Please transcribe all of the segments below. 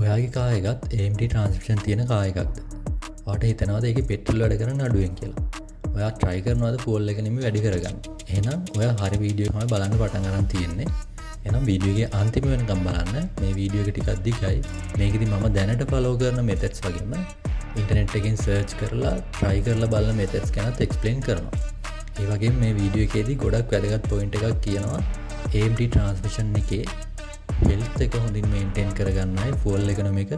ඔයාගේ කායකත් AMD ට්‍රන්ස්ක්ෂන් තියෙන කායකක්ද වාට හිතනවාද ඒක පෙට්‍රල් වැඩ කරන්න අඩුවෙන් කියලා ඔයා ට්‍රයි කරනවාද ෆෝල් එක නෙමෙයි වැඩි කරගන්න එහෙනම් ඔයා හරි වීඩියෝ එකම බලන්න පටන් ගන්න තියෙන්නේ එහෙනම් වීඩියෝ එකේ අන්තිම වෙනකම් බලන්න මේ වීඩියෝ එක ටිකක් දිගයි මේකෙදි මම දැනට ෆලෝ කරන මෙතඩ්ස් වගේම ඉන්ටර්නෙට් එකෙන් සර්ච් කරලා try කරලා බලන මෙතඩ්ස් ගැනත් එක්ස්ප්ලেইন කරනවා ඒ වගේම මේ වීඩියෝ එකේදී ගොඩක් වැදගත් පොයින්ට් එකක් කියනවා AMD ට්‍රාන්ස්මිෂන් එකේ හෙල්ත් එක හොඳින් මේන්ටේන් කරගන්නයි ෆෝල් එකනොම එක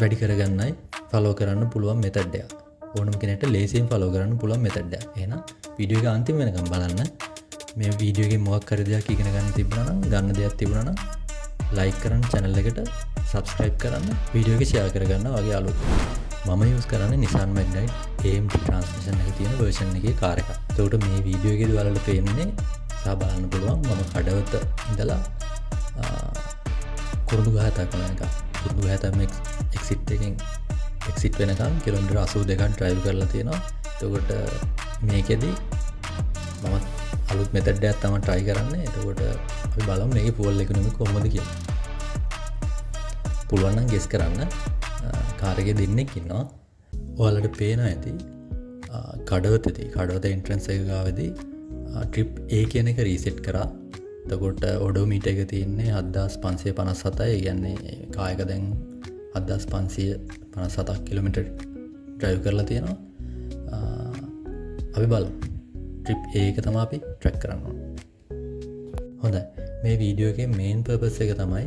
වැඩි කරගන්නයි ෆලෝ කරන්න පුළුවන් මෙතඩ් එකක්. ඕනම කෙනෙක්ට ලේසියෙන් ෆලෝ කරන්න පුළුවන් මෙතඩ් එකක්. එහෙනම් වීඩියෝ එක අන්තිම වෙනකම් බලන්න. මේ වීඩියෝ එකේ මොකක් හරි දෙයක් ඉගෙන ගන්න තිබුණා නම් ගන්න දෙයක් තිබුණා නම් ලයික් කරන්න channel එකට subscribe කරන්න වීඩියෝ එක share කරගන්න වගේ අලුත්. මම use කරන්නේ Nissan Magnite AMD transmission එකේ තියෙන version එකේ කාර් එකක්. ඒකට මේ වීඩියෝ එකේදී ඔයාලට පේන්නේ සහ බලන්න පුළුවන් මම කඩවත ඉඳලා කුරුදු ගහ තකන එක කුරුදු ගහ තම එක්සිට් එකෙන් එක්සිට් වෙනකම් කිලෝමීටර් 82ක් ඩ්‍රයිව් කරලා තියෙනවා. එතකොට මේකෙදි මම අලුත් මෙතඩ් එකක් තමයි try කරන්නේ. එතකොට අපි බලමු මේකේ ෆෝල් එකනොමි කොහොමද කියලා. පුළුවන් නම් ගෙස් කරන්න. කාර් එකේ දෙන්නෙක් ඉන්නවා. ඔයාලට පේනවා ඇති කඩවත එන්ට්‍රන්ස් එක ගාවේදී ට්‍රිප් A කියන එක රීසෙට් කරා. එතකොට ඔඩෝමීටර් එක තියෙන්නේ 7557යි. ඒ කියන්නේ කායක දැන් 7557 කිලෝමීටර් ඩ්‍රයිව් කරලා තියෙනවා. අපි බලමු. ට්‍රිප් A එක තමයි අපි ට්‍රැක් කරන්න ඕනේ. හොඳයි. මේ වීඩියෝ එකේ මේන් පර්පස් එක තමයි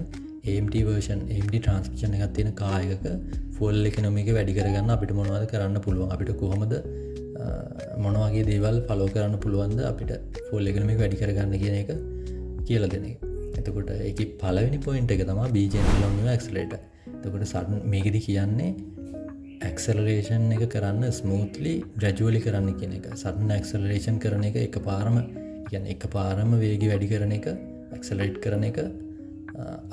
AMD version AMD transmission එකක් තියෙන කාර් එකක ෆෝල් එකනොමි එක වැඩි කරගන්න අපිට මොනවද කරන්න පුළුවන්? අපිට කොහොමද මොන වගේ දේවල් ෆලෝ කරන්න පුළුවන්ද අපිට ෆෝල් එකනොමි එක වැඩි කරගන්න කියන එක කියලා දෙන එක. එතකොට ඒකේ පළවෙනි පොයින්ට් එක තමයි BGM long accelerator. එතකොට සඩන් මේකෙදි කියන්නේ acceleration එක කරන්න smoothly gradually කරන්න කියන එක. sudden acceleration කරන එක එකපාරම කියන්නේ එකපාරම වේගය වැඩි කරන එක accelerate කරන එක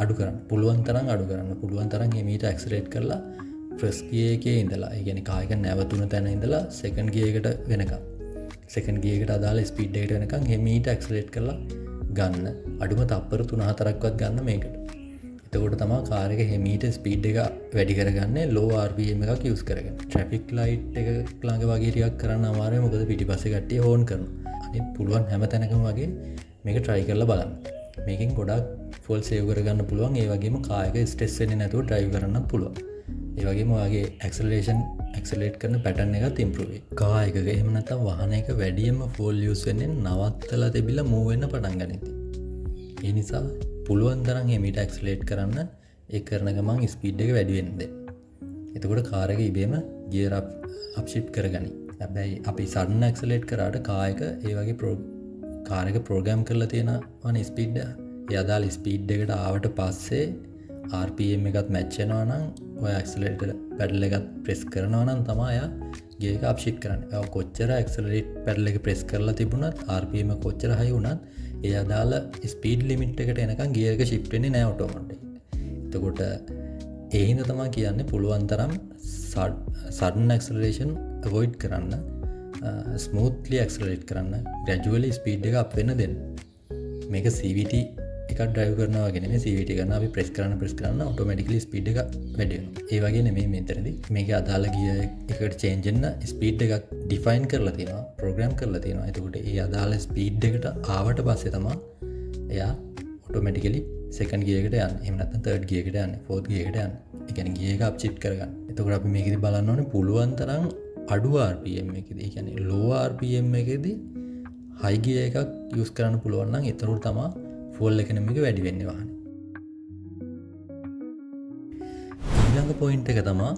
අඩු කරන්න. පුළුවන් තරම් අඩු කරන්න. පුළුවන් තරම් එමීට accelerate කරලා first gear එකේ ඉඳලා ඒ කියන්නේ කායක නැවතුන තැන ඉඳලා second gear එකට වෙනකම් second gear එකට අදාළ speed එකට වෙනකම් එමීට accelerate කරලා ගන්න. අඩුම තප්පර 3-4ක්වත් ගන්න මේකට. එතකොට තමයි කාර් එක හෙමීට ස්පීඩ් එක වැඩි කරගන්නේ low RPM එකක් use කරගෙන. traffic light එක ළඟ වගේ ටිකක් කරන්න අමාරුයි මොකද පිටිපස්සේ කට්ටිය හෝන් කරනවා. අනිත් පුළුවන් හැම තැනකම වගේ මේක try කරලා බලන්න. මේකෙන් ගොඩක් full save කරගන්න පුළුවන්. ඒ වගේම කාර් එක stress වෙන්නේ නැතුව drive කරන්නත් පුළුවන්. ඒ වගේම ඔයාගේ accelerate කරන pattern එකත් improve වෙයි. කාර් එකක එහෙම නැත්නම් වාහනයක වැඩියෙන්ම full use වෙන්නේ නවත්තලා තිබිලා move වෙන්න පටන් ගනිද්දී. ඒ නිසා පුළුවන් තරම් එමීට ඇක්සලරේට් කරන්න ඒ කරන ගමන් ස්පීඩ් එක වැඩි වෙන්න දෙන්න. එතකොට කාර් එක ඉබේම ගියර් අප් shift කරගනි. හැබැයි අපි සඩන් ඇක්සලරේට් කරාට කාර් එක ඒ වගේ කාර් එක ප්‍රෝග්‍රෑම් කරලා තියෙනවනේ ස්පීඩ් එක. ඒ අදාළ ස්පීඩ් එකට ආවට පස්සේ RPM එකත් මැච් වෙනවා නම් ඔය ඇක්සලරේටර් පැඩල් එකත් ප්‍රෙස් කරනවා නම් තමයි එයා ගියර් එක අප් shift කරන්නේ. ඒක කොච්චර ඇක්සලරේට් පැඩල් එක ප්‍රෙස් කරලා තිබුණත් RPM එක කොච්චර හයි වුණත් ඒ අදාළ ස්පීඩ් ලිමිට් එකට එනකම් ගියර් එක shift වෙන්නේ නැහැ ඔටෝමැටික්. එතකොට ඒ හින්දා තමයි කියන්නේ පුළුවන් තරම් sudden acceleration avoid කරන්න, smoothly accelerate කරන්න, gradually speed එක up වෙන්න දෙන්න. මේක CVT එකක් drive කරනවා වගේ නෙමෙයි. CVT කරන අපි press කරන automatically speed එක වැඩි වෙනවා. ඒ වගේ නෙමෙයි මෙතනදී. මේකේ අදාළ ගියර් එකකට change වෙන්න speed එකක් define කරලා තියෙනවා, program කරලා තියෙනවා. එතකොට ඒ අදාළ speed එකට ආවට පස්සේ තමයි එයා automatically second gear එකට යන්නේ. එහෙම නැත්නම් third gear එකට යන්නේ, fourth gear එකට යන්නේ. ඒ කියන්නේ gear එක up shift කරගන්න. එතකොට අපි මේකෙදි බලන්න ඕනේ පුළුවන් තරම් අඩු RPM එකේදී, ඒ කියන්නේ low RPM එකේදී high gear එකක් use කරන්න පුළුවන් නම් ඒතර තමයි full economy එක වැඩි වෙන්නේ වාහනේ. ඊළඟ point එක තමයි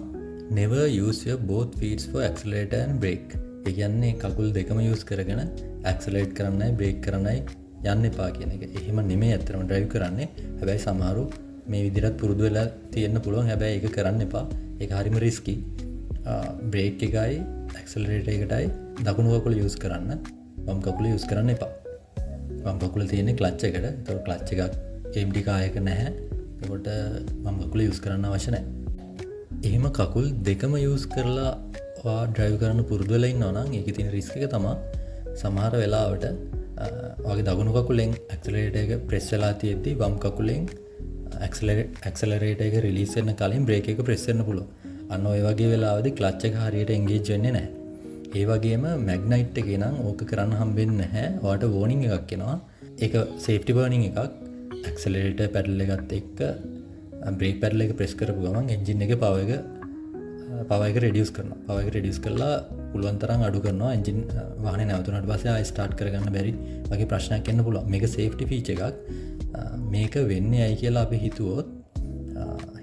never use your both feet for accelerator and brake. ඒ කියන්නේ කකුල් දෙකම use කරගෙන accelerate කරන්නයි brake කරන්නයි යන්න එපා කියන එක. එහෙම නෙමෙයි අත්‍තරම drive කරන්නේ. හැබැයි සමහරු මේ විදිහට පුරුදු වෙලා තියෙන්න පුළුවන්. හැබැයි ඒක කරන්න එපා. ඒක හරිම risky. brake එකයි accelerator එකටයි දකුණු කකුල use කරන්න. වම් කකුල use කරන්න එපා. වම් කකුල තියෙන්නේ clutch එකට. ඒතකොට clutch එකක් AMD කායක නැහැ. ඒකට වම් කකුල use කරන්න අවශ්‍ය නැහැ. එහෙම කකුල් දෙකම use කරලා drive කරන්න පුරුදු වෙලා ඉන්නවා නම් ඒකේ තියෙන risk එක තමයි සමහර වෙලාවට ඔයාගේ දකුණු කකුලෙන් accelerator එක press වෙලා තියෙද්දි වම් කකුලෙන් ඇක්සලරේටර් එක රිලීස් වෙන්න කලින් බ්‍රේක් එක ප්‍රෙස් වෙන්න පුළුවන්. අන්න ඔය වගේ වෙලාවදී ක්ලච් එක හරියට එන්ගේජ් වෙන්නේ නැහැ. ඒ වගේම මැග්නයිට් එකේ නම් ඕක කරන්න හම්බෙන්නේ නැහැ. ඔයාලට වෝනින් එකක් එනවා. ඒක සේෆ්ටි වෝනින් එකක්. ඇක්සලරේටර් පැඩල් එකත් එක්ක බ්‍රේක් පැඩල් එක ප්‍රෙස් කරපු ගමන් එන්ජින් එකේ පවර් එක රිඩියුස් කරනවා. පවර් එක රිඩියුස් කරලා පුළුවන් තරම් අඩු කරනවා. එන්ජින් වාහනේ නැවතුනට පස්සේ ආයෙ ස්ටාර්ට් කරගන්න බැරි වගේ ප්‍රශ්නයක් එන්න පුළුවන්. මේක සේෆ්ටි ෆීචර් එකක්. මේක වෙන්නේ ඇයි කියලා අපි හිතුවොත්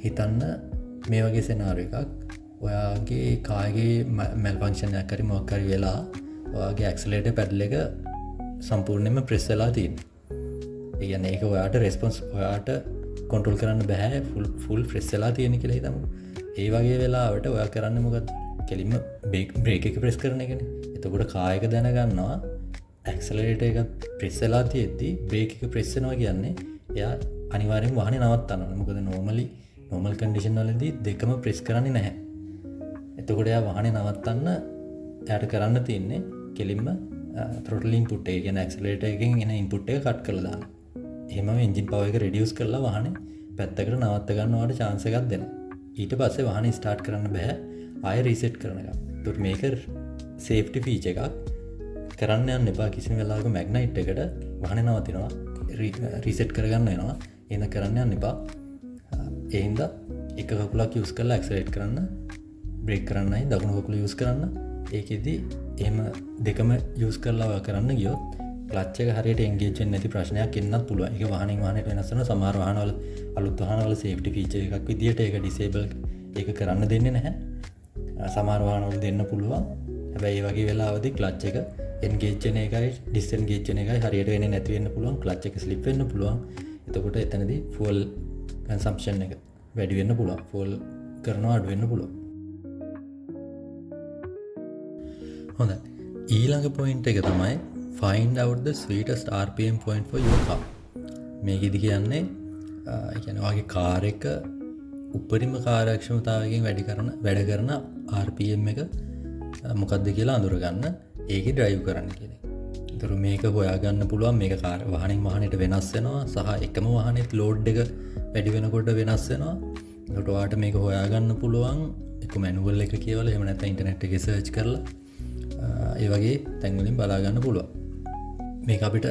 හිතන්න මේ වගේ සෙනාරියෝ එකක් ඔයාගේ කාගේ මැල්ෆන්ක්ෂන්යක් හරි මොකක් හරි වෙලා ඔයාගේ ඇක්සලරේටර් පැඩල් එක සම්පූර්ණයෙන්ම ප්‍රෙස් වෙලා තියෙනවා. ඒ කියන්නේ ඒක ඔයාට රෙස්පොන්ස් ඔයාට කන්ට්‍රෝල් කරන්න බෑ ෆුල් ප්‍රෙස් වෙලා තියෙන කියලා හිතමු. ඒ වගේ වෙලාවට ඔයා කරන්නේ මොකද්ද? කෙලින්ම බ්‍රේක් එක ප්‍රෙස් කරන එකනේ. එතකොට කාර් එක දැනගන්නවා ඇක්සලරේටර් එක ප්‍රෙස් වෙලා තියෙද්දි බ්‍රේක් එක ප්‍රෙස් වෙනවා කියන්නේ එයා අනිවාර්යෙන්ම වාහනේ නවත්තන්න ඕනේ. මොකද නෝමල් කන්ඩිෂන් වලදී දෙකම ප්‍රෙස් කරන්නේ නැහැ. එතකොට එයා වාහනේ නවත්තන්න එයාට කරන්න තියෙන්නේ කෙලින්ම throttle input එක කියන්නේ ඇක්සලරේටර් එකෙන් එන input එක කට් කරලා දාන්න. එහෙමම එන්ජින් පවර් එක රිඩියුස් කරලා වාහනේ පැත්තකට නවත්ත ගන්නවට chance එකක් දෙනවා. ඊට පස්සේ වාහනේ ස්ටාර්ට් කරන්න බෑ. ආයෙ රීසෙට් කරනකම්. ඒකට මේක සේෆ්ටි ෆීචර් එකක්. කරන්න යන්න එපා කිසිම වෙලාවක මැග්නයිට් එකට වාහනේ නවතිනවා. රීසෙට් කරගන්න වෙනවා. එහෙම කරන්න යන්න එපා. ඒ හින්දා එක කකුලක් යූස් කරලා ඇක්සලරේට් කරන්න, බ්‍රේක් කරන්නයි දකුණු කකුල යූස් කරන්න. ඒකෙදි එහෙම දෙකම යූස් කරලා කරන්න ගියොත් ක්ලච් එක හරියට එන්ගේජ් වෙන්නේ නැති ප්‍රශ්නයක් එන්නත් පුළුවන්. ඒක වාහනින් වාහනයට වෙනස් වෙනවා. සමහර වාහනවල අලුත් වාහනවල සේෆ්ටි ෆීචර් එකක් විදියට ඒක ඩිසේබල් ඒක කරන්න දෙන්නේ නැහැ. සමහර වාහනවල දෙන්න පුළුවන්. හැබැයි ඒ වගේ වෙලාවදී ක්ලච් එක එන්ගේජ් වෙන එකයි ඩිස්එන්ගේජ් වෙන එකයි හරියට වෙන්නේ නැති වෙන්න පුළුවන්. ක්ලච් එක ස්ලිප් වෙන්න පුළුවන්. එතකොට එතනදී ෆුවල් කන්සම්ප්ෂන් එක වැඩි වෙන්න පුළුවන්. ෆුවල් කරනවා අඩු වෙන්න පුළුවන්. හොඳයි. ඊළඟ පොයින්ට් එක තමයි find out the sweetest RPM point for your car. මේකෙදි කියන්නේ ඔයාගේ කාර් එක උපරිම කාර්යක්ෂමතාවයකින් වැඩ කරන RPM එක මොකක්ද කියලා අඳුරගන්න. ඒකේ ඩ්‍රයිව් කරන්න කියන එක. ඒතර මේක හොයාගන්න පුළුවන්. මේක කාර් වාහනින් වාහනයට වෙනස් වෙනවා සහ එකම වාහනේත් ලෝඩ් එක වැඩි වෙනකොට වෙනස් වෙනවා. ඒකට ඔයාට මේක හොයාගන්න පුළුවන් එක මැනුවල් එක කියවලා එහෙම නැත්නම් ඉන්ටර්නෙට් එකේ සර්ච් කරලා ඒ වගේ තැන් වලින් බලා ගන්න පුළුවන්. මේක අපිට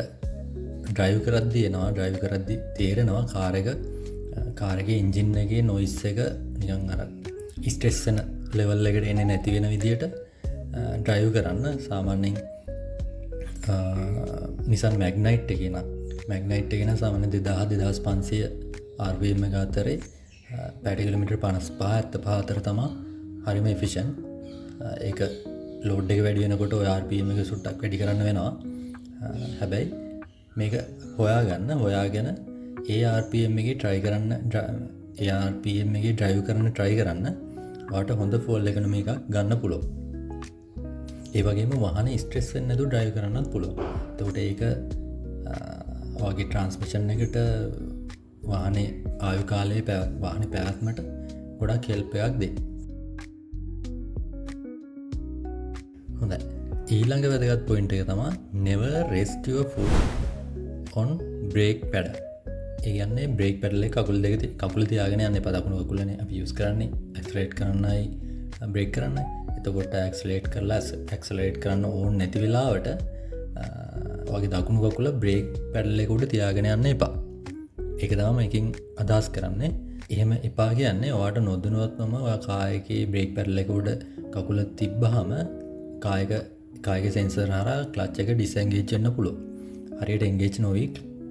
ඩ්‍රයිව් කරද්දී තේරෙනවා කාර් එකේ එන්ජින් එකේ නොයිස් එක නිකන් අර ස්ට්‍රෙස් වෙන ලෙවල් එකට එන්නේ නැති වෙන විදියට ඩ්‍රයිව් කරන්න. සාමාන්‍යයෙන් Nissan මැග්නයිට් එකේ නම් සාමාන්‍ය 2000-2500 RPM එක අතරේ පැය කිලෝමීටර් 55-75 අතර තමයි හරිම එෆිෂන්ට්. ඒක ලෝඩ් එක වැඩි වෙනකොට ඔය RPM එක සුට්ටක් වැඩි කරන්න වෙනවා. හැබැයි මේක හොයාගෙන ඒ RPM එකේ ඩ්‍රයිව් කරන්න try කරන්න ඔයාට හොඳ ෆෝල් එකනොමි එකක් ගන්න පුළුවන්. ඒ වගේම වාහනේ ස්ට්‍රෙස් වෙන්නේ නැතුව ඩ්‍රයිව් කරන්නත් පුළුවන්. එතකොට ඒක ඔයාගේ ට්‍රාන්ස්මිෂන් එකට වාහනේ ආයු කාලයේ වාහනේ පැවැත්මට ගොඩක් හෙල්ප් එකක් දෙයි. හොඳයි. ඊළඟ වැදගත් පොයින්ට් එක තමයි never rest your foot on brake pedal. ඒ කියන්නේ බ්‍රේක් පැඩල් එක කකුල තියාගෙන යන්න එපා. දකුණු කකුලනේ අපි යූස් කරන්නේ ඇක්සලරේට් කරන්නයි බ්‍රේක් කරන්නයි. එතකොට ඇක්සලරේට් කරන්න ඕන නැති වෙලාවට ඔයාගේ දකුණු කකුල බ්‍රේක් පැඩල් එක උඩ තියාගෙන යන්න එපා. ඒක තමයි මේකෙන් අදහස් කරන්නේ. එහෙම එපා කියන්නේ ඔයාට නොදැනුවත්වම ඔයා කායකේ බ්‍රේක් පැඩල් එක උඩ කකුල තිබ්බහම කායික සෙන්සර් හරහා ක්ලච් එක ඩිස්එන්ගේජ් වෙන්න පුළුවන්. හරියට එන්ගේජ් නොවි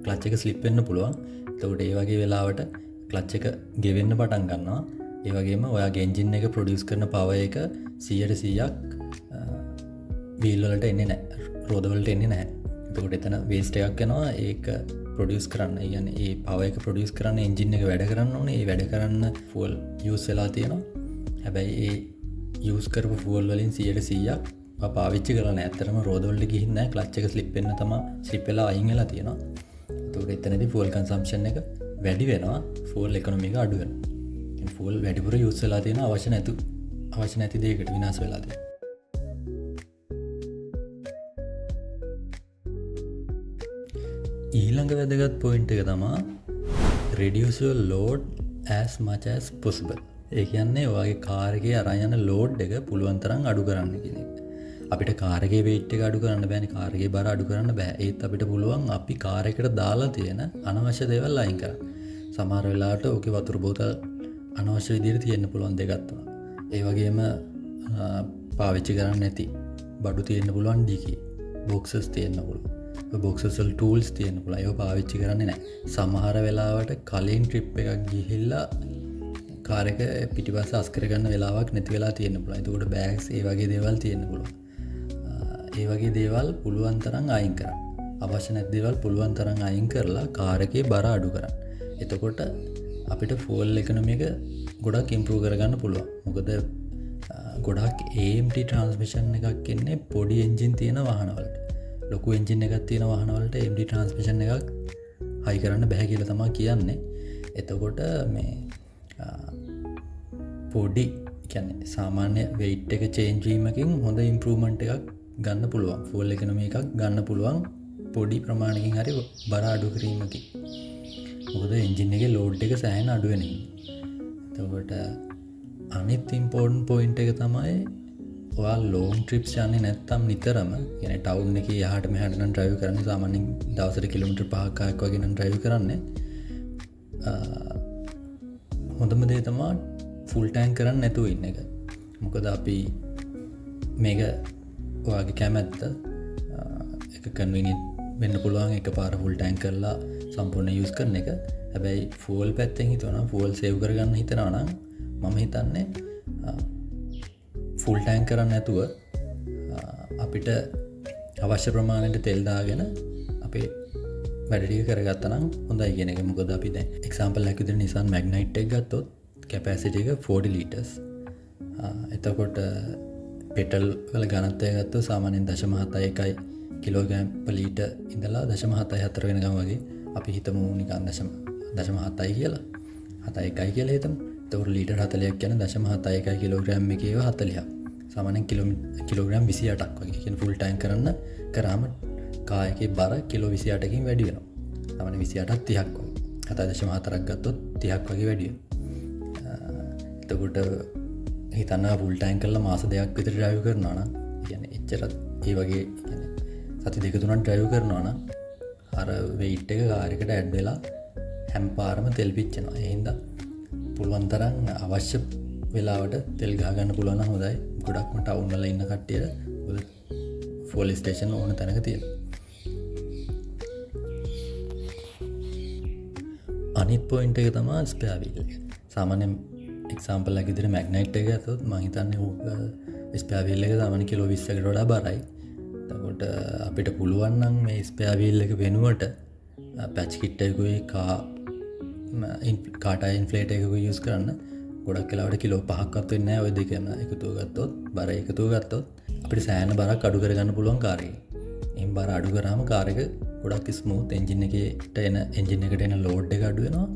ක්ලච් එක ස්ලිප් වෙන්න පුළුවන්. එතකොට ඒ වගේ වෙලාවට ක්ලච් එක ගෙවෙන්න පටන් ගන්නවා. ඒ වගේම ඔයාගේ එන්ජින් එක ප්‍රොඩියුස් කරන පවර් එක 100%ක් වීල් වලට එන්නේ නැහැ. රෝද වලට එන්නේ නැහැ. එතකොට එතන වේස්ට් එකක් යනවා. ඒක ප්‍රොඩියුස් කරන්න. ඒ කියන්නේ ඒ පවර් එක ප්‍රොඩියුස් කරන්න එන්ජින් එක වැඩ කරන්න ඕනේ. ඒ වැඩ කරන්න ෆුවල් යූස් වෙලා තියෙනවා. හැබැයි ඒ යූස් කරපු ෆුවල් වලින් 100%ක් පාවිච්චි කරලා නැහැ. ඇත්තටම රෝද වලට ගිහින් නැහැ. ක්ලච් එක ස්ලිප් වෙලා අයින් වෙලා තියෙනවා. එතකොට එතනදී ෆුවල් කන්සම්ප්ෂන් එක වැඩි වෙනවා. ෆුවල් ඉකොනොමි එක අඩු වෙනවා. ෆුවල් වැඩිපුර යූස් වෙලා තියෙනවා අවශ්‍ය නැති දෙයකට විනාශ වෙලා තියෙනවා. ඊළඟ වැදගත් පොයින්ට් එක තමයි reduce your load as much as possible. ඒ කියන්නේ ඔයාගේ කාර් එකේ අරන් යන load එක පුළුවන් තරම් අඩු කරන්න කියන එක. අපිට කාර් එකේ weight එක අඩු කරන්න බෑනේ. කාර් එකේ බර අඩු කරන්න බෑ. ඒත් අපිට පුළුවන් අපි කාර් එකට දාලා තියෙන අනවශ්‍ය දේවල් අයින් කරන්න. සමහර වෙලාවට ඕකේ වතුර බෝතල් අනවශ්‍ය විදිහට තියෙන්න පුළුවන් දෙකක් තුනක්. ඒ වගේම පාවිච්චි කරන්න නැති බඩු තියෙන්න පුළුවන් ඩිකී බොක්සස් තියෙන්න පුළුවන්. බොක්සස් වල ටූල්ස් තියෙන්න පුළුවන්. ඒව පාවිච්චි කරන්නේ නැහැ. සමහර වෙලාවට කලින් ට්‍රිප් එකක් ගිහිල්ලා කාර් එක පිටිපස්ස අස් කරගන්න වෙලාවක් නැති වෙලා තියෙන්න පුළුවන්. එතකොට බෑග්ස් ඒ වගේ දේවල් තියෙන්න පුළුවන්. ඒ වගේ දේවල් පුළුවන් තරම් අයින් කරන්න. අවශ්‍ය නැති දේවල් පුළුවන් තරම් අයින් කරලා කාර් එකේ බර අඩු කරන්න. එතකොට අපිට ෆුවල් ඉකොනොමි එක ගොඩක් ඉම්ප්‍රූව් කරගන්න පුළුවන්. මොකද ගොඩක් AMT ට්‍රාන්ස්මිෂන් එකක් එන්නේ පොඩි එන්ජින් තියෙන වාහනවලට. ලොකු එන්ජින් එකක් තියෙන වාහනවලට AMT ට්‍රාන්ස්මිෂන් එකක් හයි කරන්න බැහැ කියලා තමයි කියන්නේ. එතකොට මේ පොඩි කියන්නේ සාමාන්‍ය weight එක change වීමකින් හොඳ improvement එකක් ගන්න පුළුවන්. fuel economy එකක් ගන්න පුළුවන් පොඩි ප්‍රමාණයකින් හරි බර අඩු කිරීමකින්. මොකද එන්ජින් එකේ load එක සෑහෙන අඩු වෙන නිසා. එතකොට අනිත් important point එක තමයි ඔයා long trips යන්නේ නැත්තම් නිතරම කියන්නේ town එකේ යහට මෙහාට නම් drive කරන්නේ සාමාන්‍යයෙන් දවසට කිලෝමීටර් 5ක් 6ක් වගේ නම් drive කරන්නේ. හොඳම දේ තමයි ෆුල් ටැන්ක් කරන්න නැතුව ඉන්න එක. මොකද අපි මේක ඔයාගේ කැමැත්ත එක කන්වීනියන්ට් වෙන්න පුළුවන් එකපාර ෆුල් ටැන්ක් කරලා සම්පූර්ණ යූස් කරන එක. හැබැයි ෆුවල් පැත්තෙන් හිතනවා නම් ෆුවල් සේව් කරගන්න හිතනවා නම් මම හිතන්නේ ෆුල් ටැන්ක් කරන්න නැතුව අපිට අවශ්‍ය ප්‍රමාණයට තෙල් දාගෙන අපේ වැඩ ටික කරගත්තා නම් හොඳයි කියන එක. මොකද අපි දැන් එක්සැම්පල් එකක් විදිහට Nissan Magnite එක ගත්තොත් කැපැසිටි එක 40 ලීටර්ස්. එතකොට පෙට්‍රල් වල ඝනත්වය ගත්තොත් සාමාන්‍යයෙන් 0.71 කිලෝග්‍රෑම් per ලීටර් ඉඳලා 0.74 වෙනකම් වගේ අපි හිතමු නිකන් 0.7යි කියලා. 7.1යි කියලා හිතමු. එතකොට ලීටර් 40ක් කියන්නේ 0.71 කිලෝග්‍රෑම් එකේව 40ක්. සාමාන්‍යයෙන් කිලෝග්‍රෑම් 28ක් වගේ. කියන්නේ ෆුල් ටැන්ක් කරන්න කරාම කායකේ බර කිලෝ 28කින් වැඩි වෙනවා. සාමාන්‍ය 28ක් 30ක් වගේ. 7.4ක් ගත්තොත් 30ක් වගේ වැඩි වෙනවා. එතකොට හිතන්න ෆුල් ටැන්ක් කරලා මාස දෙකක් විතර ඩ්‍රයිව් කරනවා නම් කියන්නේ එච්චරත් ඒ වගේ කියන්නේ සති දෙක තුනක් ඩ්‍රයිව් කරනවා නම් අර weight එක කාර් එකට ඇඩ් වෙලා හැම පාරම තෙල් පිච්චෙනවා. ඒ හින්දා පුළුවන් තරම් අවශ්‍ය වෙලාවට තෙල් ගහ ගන්න පුළුවන් නම් හොඳයි. ගොඩක්ම ටවුන් වල ඉන්න කට්ටියට ෆුවල් ස්ටේෂන් ඕන තැනක තියෙනවා. අනිත් පොයින්ට් එක තමයි ස්පෙයා වීල් එක. සාමාන්‍යයෙන් එක්සැම්පල් එකක් විදිහට Magnite එක ගත්තොත් මම හිතන්නේ ඕක ස්පෙයා වීල් එක සාමාන්‍ය කිලෝ 20කට වඩා බරයි. එතකොට අපිට පුළුවන් නම් මේ ස්පෙයා වීල් එක වෙනුවට පැච් කිට් එකකුයි කාටා ඉන්ෆ්ලේටර් එකකුයි යූස් කරන්න. ගොඩක් වෙලාවට කිලෝ 5ක්වත් වෙන්නේ නැහැ ඔය දෙකම එකතුව ගත්තොත්. බර එකතුව ගත්තොත් අපිට සෑහෙන බරක් අඩු කරගන්න පුළුවන් කාර් එකේ. එහෙන් බර අඩු කරාම කාර් එක ගොඩක් ස්මූත් එන්ජින් එකට එන ලෝඩ් එක අඩු වෙනවා.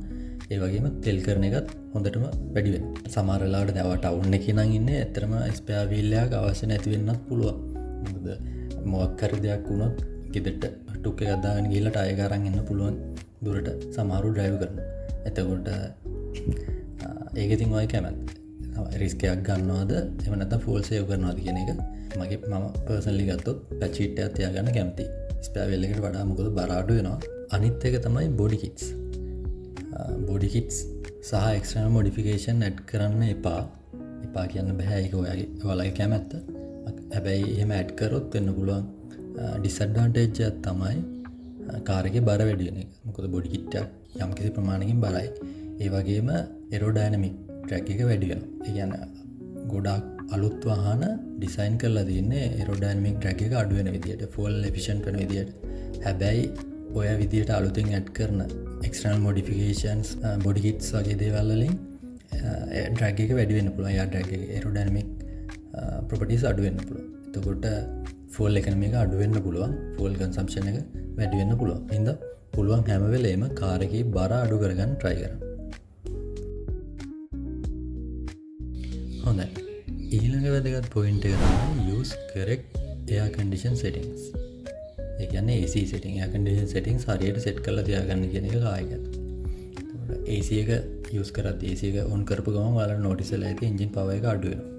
ඒ වගේම තෙල් කරන එකත් හොඳටම වැඩි වෙනවා. සමහර වෙලාවට දැන් ටවුන් එකේ නම් ඉන්නේ ඇත්තටම ස්පෙයා වීල් එකක් අවශ්‍ය නැති වෙන්නත් පුළුවන්. මොකද මොකක් හරි දෙයක් වුණොත් ගෙදරට ටුක් එකක් දාගෙන ගිහලා ටයර් එක අරන් එන්න පුළුවන් දුරට සමහරව ඩ්‍රයිව් කරනවා. එතකොට ඒක ඉතින් ඔය කැමති. රිස්ක් එකක් ගන්නවද එහෙම නැත්නම් ෆුල් සේව් කරනවද කියන එක මම පර්සනලි ගත්තොත් පැච් කිට් එකක් තියාගන්න කැමතියි. ස්පෙයා වීල් එකට වඩා මොකද බර අඩු වෙනවා. අනිත් එක තමයි බොඩි කිට්ස්. බොඩි කිට්ස් සහ එක්ස්ටර්නල් මොඩිෆිකේෂන් ඇඩ් කරන්න එපා කියන්න බෑ. ඒක ඔයාලගේ කැමැත්ත. හැබැයි එහෙම ඇඩ් කරොත් වෙන්න පුළුවන් ඩිස්ඇඩ්වාන්ටේජ් එකක් තමයි කාර් එකේ බර වැඩි වෙන එක. මොකද බොඩි කිට් එක යම්කිසි ප්‍රමාණයකින් බරයි. ඒ වගේම ඒරෝඩයිනමික් ට්‍රැක් එක වැඩි වෙනවා. ඒ කියන්නේ ගොඩාක් අලුත් වාහන ඩිසයින් කරලා තියෙන්නේ ඒරෝඩයිනමික් ට්‍රැක් එක අඩු වෙන විදියට, ෆුවල් එෆිෂන්ට් වෙන විදියට. හැබැයි ඔය විදියට අලුතින් ඇඩ් කරන එක්ස්ටර්නල් මොඩිෆිකේෂන්ස් බොඩි කිට්ස් වගේ දේවල් වලින් ට්‍රැක් එක වැඩි වෙන්න පුළුවන්. යා ට්‍රැක් එකේ ඒරෝඩයිනමික් ප්‍රොපර්ටිස් අඩු වෙන්න පුළුවන්. එතකොට ෆුවල් එකොනොමි එක අඩු වෙන්න පුළුවන්. ෆුවල් කන්සම්ප්ෂන් එක වැඩි වෙන්න පුළුවන්. එහෙනම් පුළුවන් හැම වෙලේම කාර් එකේ බර අඩු කරගන්න try කරන්න. හොඳයි. ඊළඟ වැදගත් පොයින්ට් එක තමයි use correct air condition settings. ඒ කියන්නේ AC setting, air condition settings හරියට සෙට් කරලා තියාගන්න කියන එක කායිකත්. AC එක යූස් කරද්දී AC එක ඔන් කරපු ගමන් ඔයාලට නොටිස් වෙලා ඇති එන්ජින් පවර් එක අඩු වෙනවා.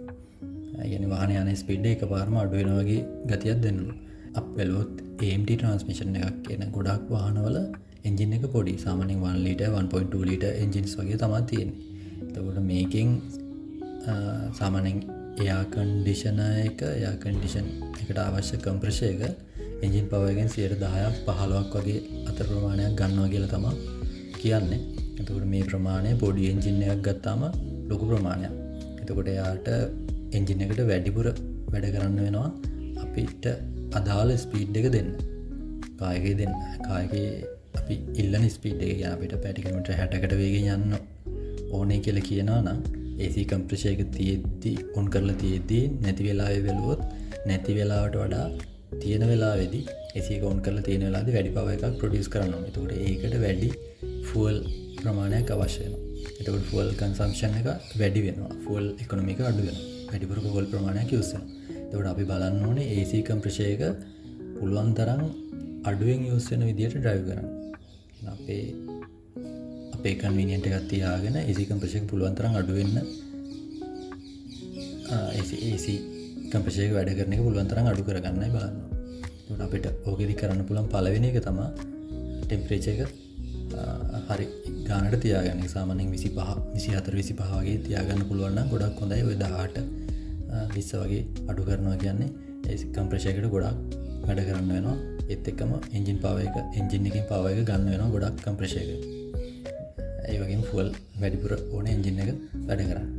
ඒ කියන්නේ වාහනේ යන ස්පීඩ් එක එකපාරම අඩු වෙනවා වගේ ගතියක් දෙන්නලු. අප් වෙලොත් AMD ට්‍රාන්ස්මිෂන් එකක් කියන ගොඩක් වාහනවල එන්ජින් එක පොඩි. සාමාන්‍යයෙන් 1 ලීටර් 1.2 ලීටර් එන්ජින්ස් වගේ තමයි තියෙන්නේ. එතකොට මේකෙන් සාමාන්‍යයෙන් එයා කන්ඩිෂනර් එක එයා කන්ඩිෂන් එකට අවශ්‍ය කම්ප්‍රෙෂර් එක එන්ජින් පවර් එකෙන් 10%ක් 15ක් වගේ අතර ප්‍රමාණයක් ගන්නවා කියලා තමයි කියන්නේ. එතකොට මේ ප්‍රමාණය පොඩි එන්ජින් එකක් ගත්තාම ලොකු ප්‍රමාණයක්. එතකොට එයාට එන්ජින් එකට වැඩිපුර වැඩ කරන්න වෙනවා අපිට අදාළ ස්පීඩ් එක දෙන්න. කායකේ දෙන්න. කායකේ අපි ඉල්ලන ස්පීඩ් එක කියන අපිට පැය කිලෝමීටර් 60කට වේගෙන් යන්න ඕනේ කියලා කියනවා නම් AC කම්ප්‍රෙෂර් එක තියෙද්දි ඔන් කරලා තියෙද්දි නැති වෙලාවෙ වෙලුවොත් නැති වෙලාවට වඩා තියෙන වෙලාවේදී AC එක ඔන් කරලා තියෙන වෙලාවේදී වැඩි පවර් එකක් ප්‍රොඩියුස් කරන්න ඕනේ. එතකොට ඒකට වැඩි ෆුවල් ප්‍රමාණයක් අවශ්‍ය වෙනවා. එතකොට ෆුවල් කන්සම්ප්ෂන් එක වැඩි වෙනවා. ෆුවල් ඉකොනොමි එක අඩු වෙනවා. වැඩිපුර ෆුවල් ප්‍රමාණයක් යූස් වෙනවා. එතකොට අපි බලන්න ඕනේ AC කම්ප්‍රෙෂර් එක පුළුවන් තරම් අඩුවෙන් යූස් වෙන විදිහට ඩ්‍රයිව් කරන්න. අපේ කන්වීනියන්ට් එකක් තියාගෙන AC කම්ප්‍රෙෂර් එක පුළුවන් තරම් අඩු වෙන්න AC කම්ප්‍රෙෂර් එක වැඩ කරන එක පුළුවන් තරම් අඩු කරගන්නයි බලන්න. එතකොට අපිට ඕකෙදි කරන්න පුළුවන් පළවෙනි එක තමයි ටෙම්පරේචර් එක හරි ගානට තියාගන්න. සාමාන්‍යයෙන් 25 24 25 වගේ තියාගන්න පුළුවන් නම් ගොඩක් හොඳයි. ඔය 18 20 වගේ අඩු කරනවා කියන්නේ AC කම්ප්‍රෙෂර් එකට ගොඩක් වැඩ කරන්න වෙනවා. ඒත් එක්කම එන්ජින් පවර් එක එන්ජින් එකෙන් පවර් එක ගන්න වෙනවා ගොඩක් කම්ප්‍රෙෂර් එක. ඒ වගේම ෆුවල් වැඩිපුර ඕනේ එන්ජින් එක වැඩ කරන්න.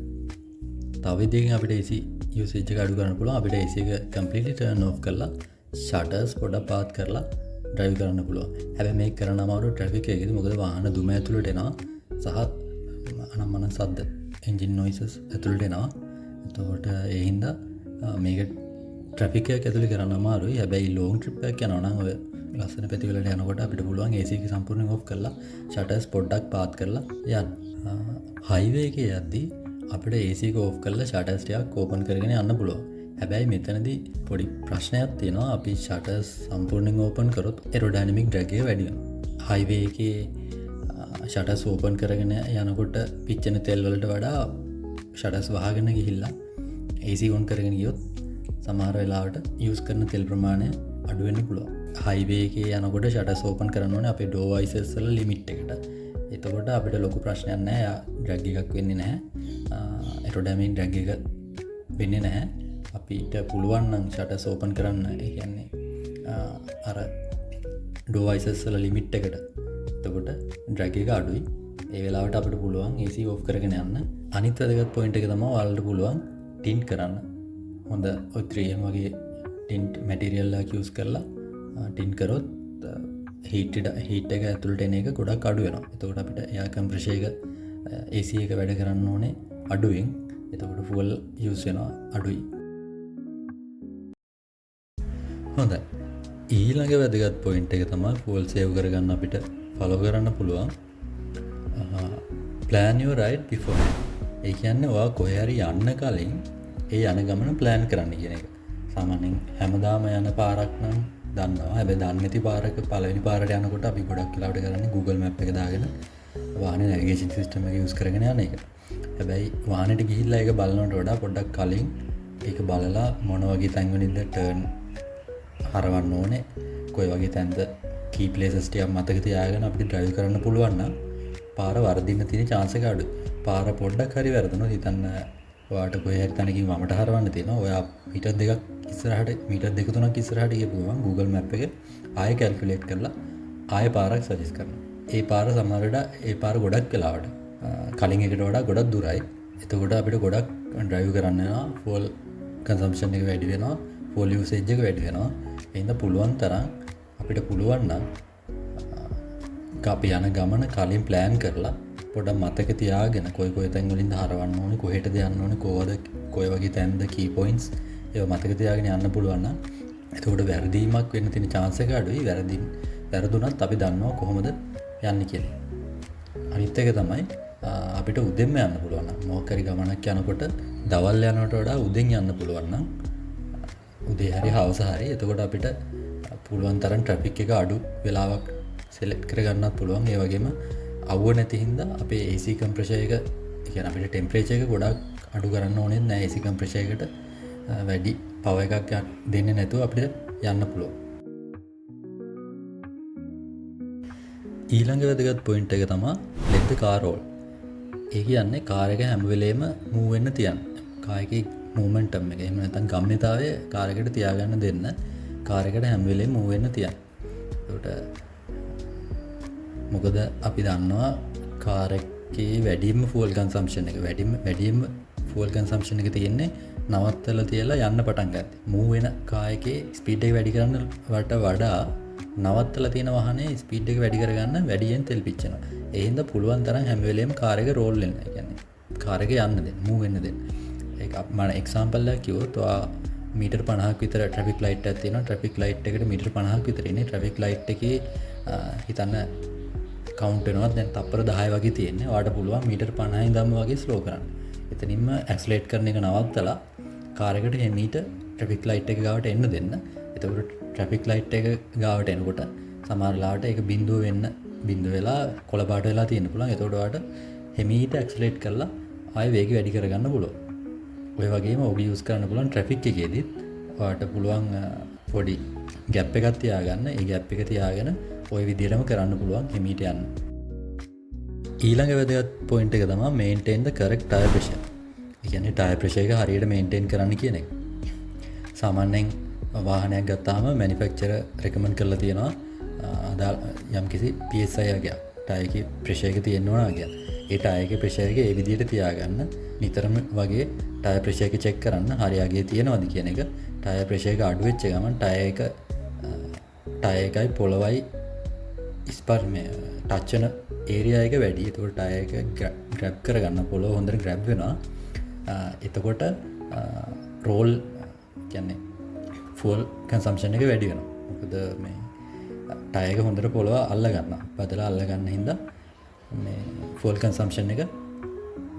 තව විදිහකින් අපිට AC යූසේජ් එක අඩු කරන්න පුළුවන්. අපිට AC එක කම්ප්ලීට්ලි ටර්න් ඔෆ් කරලා ෂටර්ස් පොඩ්ඩක් පාත් කරලා ඩ්‍රයිව් කරන්න පුළුවන්. හැබැයි මේක කරන්න අමාරු ට්‍රැෆික් එකේදී. මොකද වාහන දුම ඇතුළට එනවා සහ අනම්මන සද්ද එන්ජින් නොයිසස් ඇතුළට එනවා. එතකොට ඒ හින්දා මේක ට්‍රැෆික් එකක් ඇතුළේ කරන්න අමාරුයි. හැබැයි ලොං ට්‍රිප් එකක් යනවා නම් ඔය ලස්සන පැතිවලට යනකොට අපිට පුළුවන් AC එක සම්පූර්ණයෙන් ඔෆ් කරලා ෂටර්ස් පොඩ්ඩක් පාත් කරලා යන්න. හයිවේ එකේ යද්දී අපිට AC එක ඔෆ් කරලා ෂටර්ස් ටිකක් ඕපන් කරගෙන යන්න පුළුවන්. හැබැයි මෙතනදී පොඩි ප්‍රශ්නයක් තියෙනවා. අපි ෂටර්ස් සම්පූර්ණයෙන් ඕපන් කරොත් එරෝඩයිනමික් ඩ්‍රැග් එක වැඩි වෙනවා. හයිවේ එකේ ෂටර්ස් ඕපන් කරගෙන යනකොට පිච්චෙන තෙල් වලට වඩා ෂටර්ස් වහගෙන ගිහිල්ලා AC ඔන් කරගෙන ගියොත් සමහර වෙලාවට යූස් කරන තෙල් ප්‍රමාණය අඩු වෙන්න පුළුවන්. හයිවේ එකේ යනකොට ෂටර්ස් ඕපන් කරන්න ඕනේ අපේ ඩෝ වයිසර්ස් වල ලිමිට් එකට. එතකොට අපිට ලොකු ප්‍රශ්නයක් නැහැ. ඩ්‍රැග් එකක් වෙන්නේ නැහැ. එරෝඩයිනමික් ඩ්‍රැග් එක වෙන්නේ නැහැ. අපිට පුළුවන් නම් ෂටර්ස් ඕපන් කරන්න. ඒ කියන්නේ අර ඩෝ වයිසර්ස් වල ලිමිට් එකට. එතකොට ඩ්‍රැග් එක අඩුයි. ඒ වෙලාවට අපිට පුළුවන් AC ඔෆ් කරගෙන යන්න. අනිත් වැදගත් පොයින්ට් එක තමයි ඔයාලට පුළුවන් ටින්ට් කරන්න. හොඳ ඔය 3M වගේ ටින්ට් මැටීරියල් එකක් යූස් කරලා ටින්ට් කරොත් හීට් එක ඇතුළට එන එක ගොඩක් අඩු වෙනවා. එතකොට අපිට එයා කම්ප්‍රෙෂර් එක AC එක වැඩ කරන්න ඕනේ අඩුවෙන්. එතකොට ෆුවල් යූස් වෙනවා අඩුයි. හොඳයි. ඊළඟ වැදගත් පොයින්ට් එක තමයි ෆුවල් සේව් කරගන්න අපිට ෆලෝ කරන්න පුළුවන් plan your ride before. ඒ කියන්නේ ඔයා කොහේ හරි යන්න කලින් ඒ යන ගමන ප්ලෑන් කරන්න කියන එක. සාමාන්‍යයෙන් හැමදාම යන පාරක් නම් දන්නවා. හැබැයි දන්නේ නැති පාරක පළවෙනි පාරට යනකොට අපි ගොඩක් වෙලාවට කරන්නේ Google Map එක දාගෙන වාහනේ නැවිගේෂන් සිස්ටම් එක යූස් කරගෙන යන එක. හැබැයි වාහනේට ගිහිල්ලා ඒක බලනවට වඩා පොඩ්ඩක් කලින් ඒක බලලා මොන වගේ තැන් වලින්ද ටර්න් හරවන්න ඕනේ, කොයි වගේ තැන්ද කී ප්ලේසස් ටිකක් මතක තියාගෙන අපිට ඩ්‍රයිව් කරන්න පුළුවන් නම් පාර වර්ධින්න තියෙන chance එක අඩුයි. පාර පොඩ්ඩක් හරි වැරදුනොත් හිතන්න ඔයාට කොහේ හරි තැනකින් වමට හරවන්න තියෙනවා. ඔයා මීටර් 2ක් ඉස්සරහට මීටර් 2-3ක් ඉස්සරහට ගියපු ගමන් Google Map එකේ ආයෙ කැල්කියුලේට් කරලා ආයෙ පාරක් සජෙස්ට් කරනවා. ඒ පාර සමහරවිට ඒ පාර ගොඩක් වෙලාවට කලින් එකට වඩා ගොඩක් දුරයි. එතකොට අපිට ගොඩක් ඩ්‍රයිව් කරන්න යනවා. ෆුවල් කන්සම්ප්ෂන් එක වැඩි වෙනවා. ෆුවල් යූසේජ් එක වැඩි වෙනවා. ඒ හින්දා පුළුවන් තරම් අපිට පුළුවන් නම් අපි යන ගමන කලින් ප්ලෑන් කරලා පොඩ්ඩක් මතක තියාගෙන කොයි තැන් වලින්ද හරවන්න ඕනේ, කොහෙටද යන්න ඕනේ, කොයි වගේ තැන්ද කී පොයින්ට්ස් ඒවා මතක තියාගෙන යන්න පුළුවන් නම් එතකොට වැරදීමක් වෙන්න තියෙන chance එක අඩුයි. වැරදුනත් අපි දන්නවා කොහොමද යන්නේ කියලා. අනිත් එක තමයි අපිට උදෙන්ම යන්න පුළුවන් නම් මොකක් හරි ගමනක් යනකොට දවල් යනකට වඩා උදෙන් යන්න පුළුවන් නම් උදේ හරි හවස හරි එතකොට අපිට පුළුවන් තරම් ට්‍රැෆික් එක අඩු වෙලාවක් සෙලෙක්ට් කරගන්නත් පුළුවන්. ඒ වගේම අවුව නැති හින්දා අපේ AC කම්ප්‍රෙෂර් එක කියන්නේ අපිට ටෙම්පරේචර් එක ගොඩක් අඩු කරන්න ඕනේ නැහැ AC කම්ප්‍රෙෂර් එකට වැඩි පවර් එකක් දෙන්නේ නැතුව අපිට යන්න පුළුවන්. ඊළඟ වැදගත් පොයින්ට් එක තමයි let the car roll. ඒ කියන්නේ කාර් එක හැම වෙලේම මූව් වෙන්න තියන්න. කාර් එකේ මොමන්ටම් එක එහෙම නැත්නම් ගම්‍යතාවය කාර් එකට තියාගන්න දෙන්න. කාර් එකට හැම වෙලේම මූව් වෙන්න තියන්න. ඒකට මොකද අපි දන්නවා කාර් එකේ වැඩිම ෆුවල් කන්සම්ප්ෂන් එක වැඩිම ෆුවල් කන්සම්ප්ෂන් එක තියෙන්නේ නවත්තලා තියලා යන්න පටන් ගත්තේ. මූව් වෙන කාර් එකේ ස්පීඩ් එක වැඩි කරන්න වඩා නවත්තලා තියෙන වාහනේ ස්පීඩ් එක වැඩි කරගන්න වැඩියෙන් තෙල් පිච්චෙනවා. ඒ හින්දා පුළුවන් තරම් හැම වෙලේම කාර් එක රෝල් වෙන්න. ඒ කියන්නේ කාර් එක යන්න දෙන්න, මූව් වෙන්න දෙන්න. ඒක මම එක්සැම්පල් එකක් කිව්වොත් ඔයා මීටර් 50ක් විතර ට්‍රැෆික් ලයිට් එකක් තියෙනවා. ට්‍රැෆික් ලයිට් එකට මීටර් 50ක් විතර ඉන්නේ. ට්‍රැෆික් ලයිට් එකේ හිතන්න කවුන්ට් වෙනවා දැන් තප්පර 10 වගේ තියෙන්නේ. ඔයාට පුළුවන් මීටර් 50 ඉඳන්ම වගේ ස්ලෝ කරන්න. එතනින්ම ඇක්සලරේට් කරන එක නවත්තලා කාර් එකට එමීට ට්‍රැෆික් ලයිට් එක ගාවට එන්න දෙන්න. එතකොට ට්‍රැෆික් ලයිට් එක ගාවට එනකොට සමහර ලාවට ඒක බිඳුව වෙලා කොළ පාට වෙලා තියෙන්න පුළුවන්. එතකොට ඔයාට එමීට ඇක්සලරේට් කරලා ආයෙ වේගය වැඩි කරගන්න පුළුවන්. ඔය වගේම ඔබ යූස් කරන්න පුළුවන් ට්‍රැෆික් එකේදීත් ඔයාට පුළුවන් පොඩි ගැප් එකක් තියාගන්න. ඒ ගැප් එක තියාගෙන ඔය විදිහටම කරන්න පුළුවන් එමීට යන්න. ඊළඟ වැදගත් පොයින්ට් එක තමයි maintain the correct tire pressure. ඒ කියන්නේ tire pressure එක හරියට maintain කරන්න කියන එක. සාමාන්‍යයෙන් වාහනයක් ගත්තාම manufacturer recommend කරලා තියෙනවා යම්කිසි PSI එකක් tire එකේ pressure එක තියෙන්න ඕන කියලා. ඒ tire එකේ pressure එක ඒ විදිහට තියාගන්න නිතරම වගේ tire pressure එක check කරන්න හරියගේ තියෙනවද කියන එක. tire pressure එක අඩු වෙච්ච ගමන් tire එකයි පොළවයි ස්පර්මය ටච් වෙන ඒරියා එක වැඩි. ඒතකොට ටයර් එක ග්‍රැබ් කරගන්න පොළොව හොඳට ග්‍රැබ් වෙනවා. එතකොට රෝල් කියන්නේ ෆුවල් කන්සම්ප්ෂන් එක වැඩි වෙනවා. මොකද මේ ටයර් එක හොඳට පොළොව අල්ල ගන්නවා. බදලා අල්ල ගන්න හින්දා මේ ෆුවල් කන්සම්ප්ෂන් එක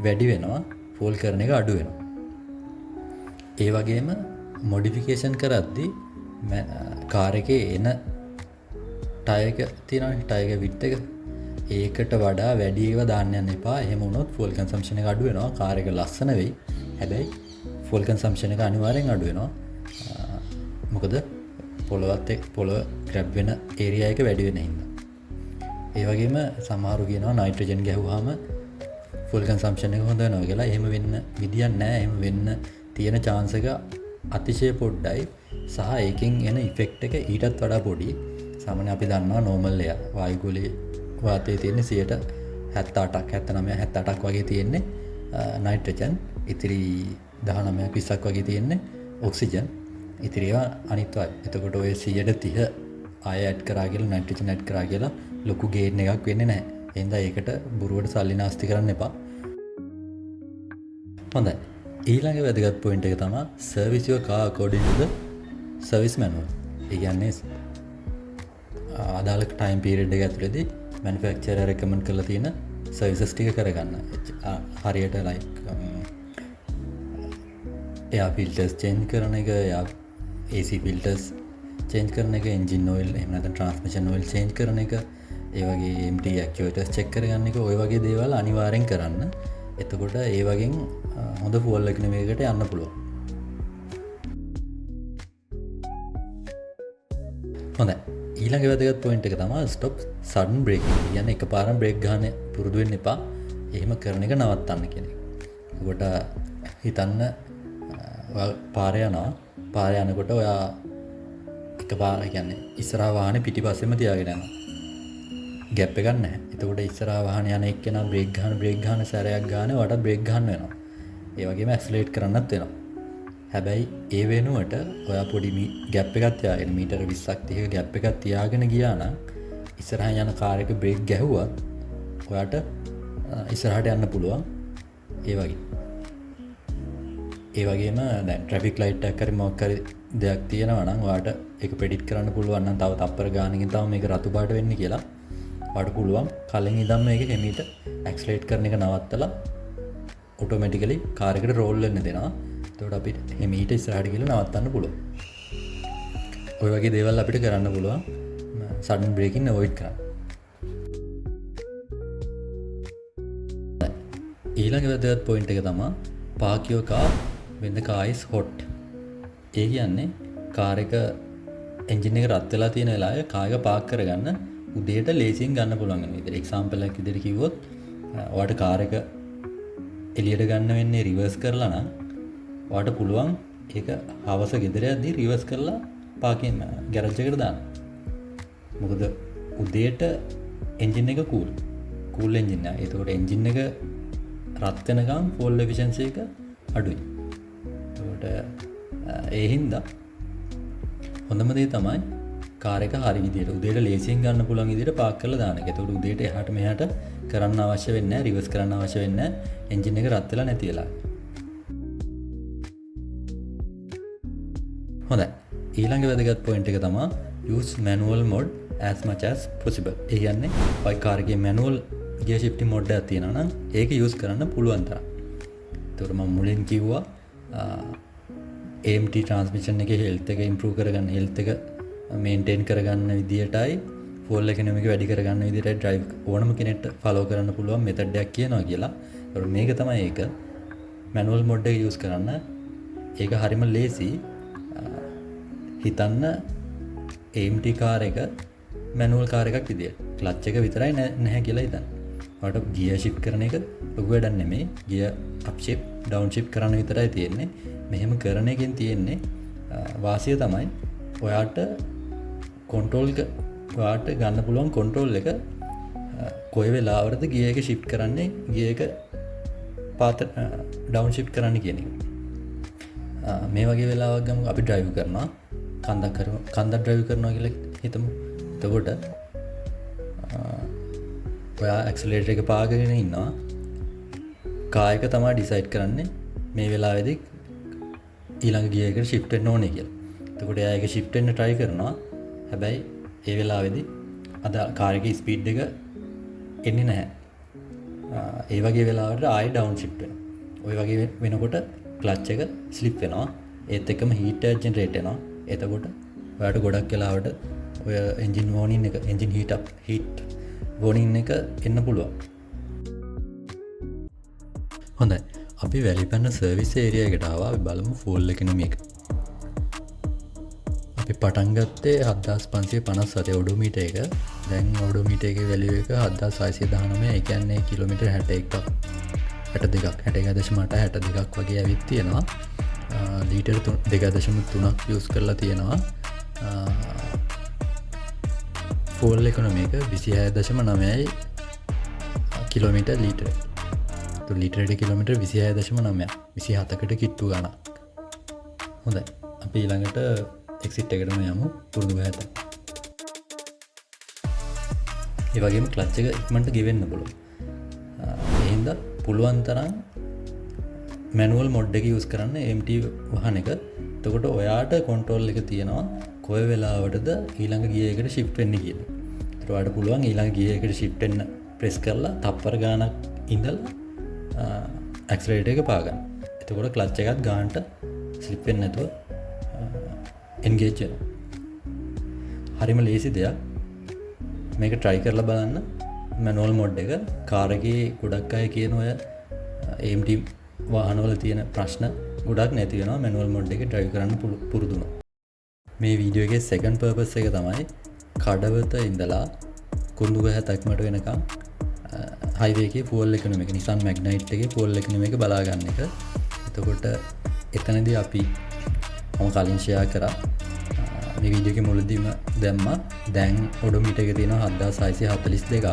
වැඩි වෙනවා. ෆුවල් කරන එක අඩු වෙනවා. ඒ වගේම මොඩිෆිකේෂන් කරද්දී කාර් එකේ එන ටයර් එක තියෙනවානේ ටයර් එක විඩ්ත් එක ඒකට වඩා වැඩි ඒවා දාන්න යන්න එපා. එහෙම වුණොත් ෆුවල් කන්සම්ප්ෂන් එක අඩු වෙනවා. කාර් එක ලස්සන වෙයි. හැබැයි ෆුවල් කන්සම්ප්ෂන් එක අනිවාර්යෙන් අඩු වෙනවා. මොකද පොළොව ග්‍රැබ් වෙන ඒරියා එක වැඩි වෙන හින්දා. ඒ වගේම සමහරු කියනවා නයිට්‍රජන් ගැහුවාම ෆුල් කන්සම්ප්ෂන් එක හොඳ වෙනවා කියලා. එහෙම වෙන්න විදියක් නැහැ. එහෙම වෙන්න තියෙන chance එක අතිශය පොඩ්ඩයි. සහ ඒකෙන් එන ඉෆෙක්ට් එක ඊටත් වඩා පොඩි. සාමාන්‍යයෙන් අපි දන්නවා නෝමල් එයා වායුගෝලයේ වාතයේ තියෙන 78ක් 78ක් වගේ තියෙන්නේ නයිට්‍රජන්. ඉතිරි 19ක් 20ක් වගේ තියෙන්නේ ඔක්සිජන්. ඉතිරි ඒවා අනිත් වායු. එතකොට ඔය 130 ආය ඇඩ් කරා කියලා නයිට්‍රජන් ඇඩ් කරා කියලා ලොකු ගේන් එකක් වෙන්නේ නැහැ. එහෙනම් ඒකට බොරුවට සල්ලි නාස්ති කරන්න එපා. හොඳයි. ඊළඟ වැදගත් පොයින්ට් එක තමයි service your car according to the service manual. ඒ කියන්නේ අදාළ ටයිම් පීරියඩ් එක ඇතුළතදී මැනුෆැක්චරර් රෙකමන්ඩ් කරලා තියෙන සර්විසස් ටික කරගන්න. හරියට ලයික් එයා ෆිල්ටර්ස් චේන්ජ් කරන එක, එයා AC ෆිල්ටර්ස් චේන්ජ් කරන එක, එන්ජින් ඔයිල් එහෙම නැත්නම් ට්‍රාන්ස්මිෂන් ඔයිල් චේන්ජ් කරන එක, ඒ වගේ MT ඇක්චුවේටර්ස් චෙක් කරගන්න එක, ඔය වගේ දේවල් අනිවාර්යෙන් කරන්න. එතකොට ඒ වගේ හොඳ ෆුවල් එකොනොමියකට යන්න පුළුවන්. හොඳයි. ඊළඟ වැදගත් පොයින්ට් එක තමයි ස්ටොප් සඩන් බ්‍රේකින්. කියන්නේ එකපාරම බ්‍රේක් ගන්න පුරුදු වෙන්න එපා. එහෙම කරන එක නවත්තන්න කියන එක. ඔකට හිතන්න පාරේ යනවා. පාරේ යනකොට ඔයා එකපාර කියන්නේ ඉස්සරහා වාහනේ පිටිපස්සෙම තියාගෙන යනවා. ගැප් එකක් නැහැ. එතකොට ඉස්සරහා වාහනේ යන එක්කෙනා බ්‍රේක් ගන්න සැරයක් ගන්න වට බ්‍රේක් ගන්න වෙනවා. ඒ වගේම ඇක්සලරේට් කරන්නත් වෙනවා. හැබැයි ඒ වෙනුවට ඔයා පොඩි ගැප් එකක් තියාගෙන මීටර 20ක් 30ක ගැප් එකක් තියාගෙන ගියා නම් ඉස්සරහා යන කාර් එක බ්‍රේක් ගැහුවත් ඔයාට ඉස්සරහට යන්න පුළුවන්. ඒ වගේම දැන් ට්‍රැෆික් ලයිට් එකක් හරි මොකක් හරි දෙයක් තියෙනවා නම් ඔයාට ඒක ප්‍රෙඩික්ට් කරන්න පුළුවන් නම් තව තප්පර ගානකින් තමයි මේක රතු පාට වෙන්නේ කියලා. ඔයාට පුළුවන් කලින් ඉඳන්ම මේක හිමීට ඇක්සලරේට් කරන එක නවත්තලා ඔටෝමැටිකලි කාර් එකට රෝල් වෙන්න දෙනවා. එතකොට අපිට හිමීට ඉස්සරහට ගිහලා නවත්තන්න පුළුවන්. ඔය වගේ දේවල් අපිට කරන්න පුළුවන් සඩන් බ්‍රේකින් අවොයිඩ් කරන්න. ඊළඟ වැදගත් පොයින්ට් එක තමයි park your car when the car is hot. ඒ කියන්නේ කාර් එක එන්ජින් එක රත් වෙලා තියෙන වෙලාවේ කාර් එක පාක් කරගන්න උදේට ලේසියෙන් ගන්න පුළුවන් වෙන විදිහට. එක්සැම්පල් එකක් විදිහට කිව්වොත් ඔයාලට කාර් එක එළියට ගන්න වෙන්නේ රිවර්ස් කරලා නම් ඔයාලට පුළුවන් ඒක හවස ගෙදර යද්දී රිවර්ස් කරලා පාකින් ගෑරේජ් එකට දාන්න. මොකද උදේට එන්ජින් එක කූල් එන්ජින් එක. ඒතකොට එන්ජින් එක රත් වෙනකම් ෆුල් එෆිෂන්සි එක අඩුයි. ඒකට ඒ හින්දා හොඳම දේ තමයි කාර් එක හරි විදියට උදේට ලේසියෙන් ගන්න පුළුවන් විදියට පාක් කරලා දාන එක. ඒතකොට උදේට එහාට මෙහාට කරන්න අවශ්‍ය වෙන්නේ නැහැ, රිවර්ස් කරන්න අවශ්‍ය වෙන්නේ නැහැ. එන්ජින් එක රත් වෙලා නැති වෙලා. හොඳයි. ඊළඟ වැදගත් පොයින්ට් එක තමයි use manual mode as much as possible. ඒ කියන්නේ ඔය කාර් එකේ manual gear shifting mode එකක් තියෙනවා නම් ඒක use කරන්න පුළුවන් තරම්. ඒතකොට මම මුලින් කිව්වා AMT transmission එකේ health එක improve කරගන්න, health එක maintain කරගන්න විදියටයි fuel economy එක වැඩි කරගන්න විදියටයි drive ඕනම කෙනෙක්ට follow කරන්න පුළුවන් method එකක් කියනවා කියලා. ඒතකොට මේක තමයි ඒක. manual mode එක use කරන්න ඒක හරිම ලේසි. හිතන්න AMT කාර් එක manual කාර් එකක් විදියට. clutch එක විතරයි නැහැ කියලා හිතන්න. ඔයාලට gear shift කරන එක ලොකු වැඩක් නෙමෙයි. gear up shift down shift කරන්න විතරයි තියෙන්නේ. මෙහෙම කරන එකෙන් තියෙන්නේ වාසිය තමයි ඔයාට ඔයාට ගන්න පුළුවන් control එක කොයි වෙලාවටද gear එක shift කරන්නේ, gear එක පාත down shift කරන්න කියන එක. මේ වගේ වෙලාවක් ගමු අපි drive කරනවා. කන්දක් drive කරනවා කියලා හිතමු. එතකොට ඔයා accelerator එක පාගගෙන ඉන්නවා. කාර් එක තමයි decide කරන්නේ මේ වෙලාවේදී ඊළඟ gear එකට shift වෙන්න ඕනේ කියලා. එතකොට එයා ඒක shift වෙන්න try කරනවා. හැබැයි ඒ වෙලාවේදී අද කාර් එකේ speed එක එන්නේ නැහැ. ඒ වගේ වෙලාවකට ආයෙ down shift වෙනවා. ওই වගේ වෙනකොට clutch එක slip වෙනවා. ඒත් එක්කම heat generate වෙනවා. එතකොට ඔයාට ගොඩක් වෙලාවට ඔය engine warning එක, engine heat warning එක එන්න පුළුවන්. හොඳයි. අපි වැලිපැන්න සර්විස් ඒරියා එකට ආවා. අපි බලමු fuel economy එක. අපි පටන් ගත්තේ 7557 ඔඩෝමීටර් එක. දැන් ඔඩෝමීටර් එකේ වැලියු එක 7619. ඒ කියන්නේ කිලෝමීටර් 61ක්. 61.8 වගේ ඇවිත් තියෙනවා. ලීටර් 2.3ක් යූස් කරලා තියෙනවා. ෆුල් එකොනොමි එක 26.9යි කිලෝමීටර් ලීටර. ලීටරට කිලෝමීටර් 26.9 27කට කිට්ටු ගණක්. හොඳයි. අපි ඊළඟට එක්සිට් එකටම යමු. පුරුදු බෑට. ඒ වගේම ක්ලච් එක ඉක්මනට ගෙවෙන්න පුළුවන්. ඒ හින්දා පුළුවන් තරම් මැනුවල් මොඩ් එක යූස් කරන්න AMT වහන එක. එතකොට ඔයාට කන්ට්‍රෝල් එක තියෙනවා කොයි වෙලාවටද ඊළඟ ගියර් එකට shift වෙන්න කියලා. ඒකට ඔයාට පුළුවන් ඊළඟ ගියර් එකට shift වෙන්න press කරලා තප්පර ගානක් ඉඳලා accelerator එක පා ගන්න. එතකොට clutch එකත් ගානට slip වෙන්නේ නැතුව engage වෙනවා. හරිම ලේසි දෙයක්. මේක try කරලා බලන්න. manual mode එක කාර් එකේ ගොඩක් අය කියන ඔය AMT වාහනවල තියෙන ප්‍රශ්න ගොඩක් නැති වෙනවා manual mode එකේ drive කරන්න පුරුදු වුණා. මේ වීඩියෝ එකේ second purpose එක තමයි කඩවත ඉඳලා කුරුඳුගහ තක්මට වෙනකම් highway එකේ fuel economy එක Nissan Magnite එකේ fuel economy එක බලා ගන්න එක. එතකොට එතනදී අපි මම කලින් share කරා මේ වීඩියෝ එකේ මුලදීම දැම්මා දැන් odometer එකේ තියෙනවා 7642ක්.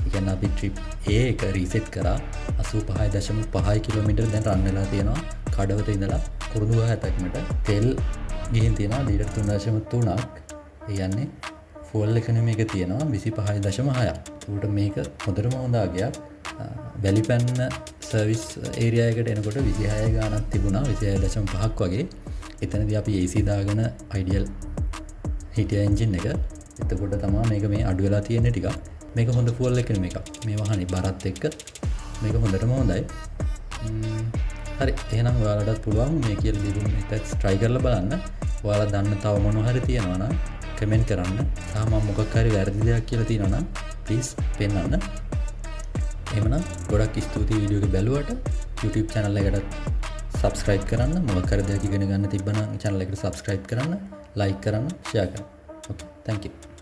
ඒ කියන්නේ අපි trip A එක reset කරා 85.5 කිලෝමීටර් දැන් රන් වෙලා තියෙනවා කඩවත ඉඳලා කුරුඳුගහ තක්මට. තෙල් ගිහින් තියෙනවා ලීටර් 3.3ක්. ඒ කියන්නේ fuel economy එක තියෙනවා 25.6ක්. ඒකට මේක හොඳටම හොඳ ආගයක්. වැලිපැන්න සර්විස් ඒරියා එකට එනකොට 26 ගානක් තිබුණා 26.5ක් වගේ. එතනදී අපි AC දාගෙන ideal heater engine එක. එතකොට තමයි මේක මේ අඩු වෙලා තියෙන්නේ ටිකක්. මේක හොඳ fuel economy එකක්. මේ වාහනේ බරත් එක්ක මේක හොඳටම හොඳයි. හරි එහෙනම් ඔයාලටත් පුළුවන් මේ කියලා දීපු මෙතඩ්ස් try කරලා බලන්න. ඔයාලා දන්න තව මොනවා හරි තියෙනවා නම් කමෙන්ට් කරන්න. සහ මම මොකක් හරි වැරදි දෙයක් කියලා තියෙනවා නම් please පෙන්නන්න. එහෙමනම් ගොඩක් ස්තුතියි වීඩියෝ එක බැලුවට. YouTube channel එකට subscribe කරන්න. මොකක් හරි දෙයක් ඉගෙන ගන්න තිබ්බනම් channel එකට subscribe කරන්න, like කරන්න, share කරන්න. Okay, thank you.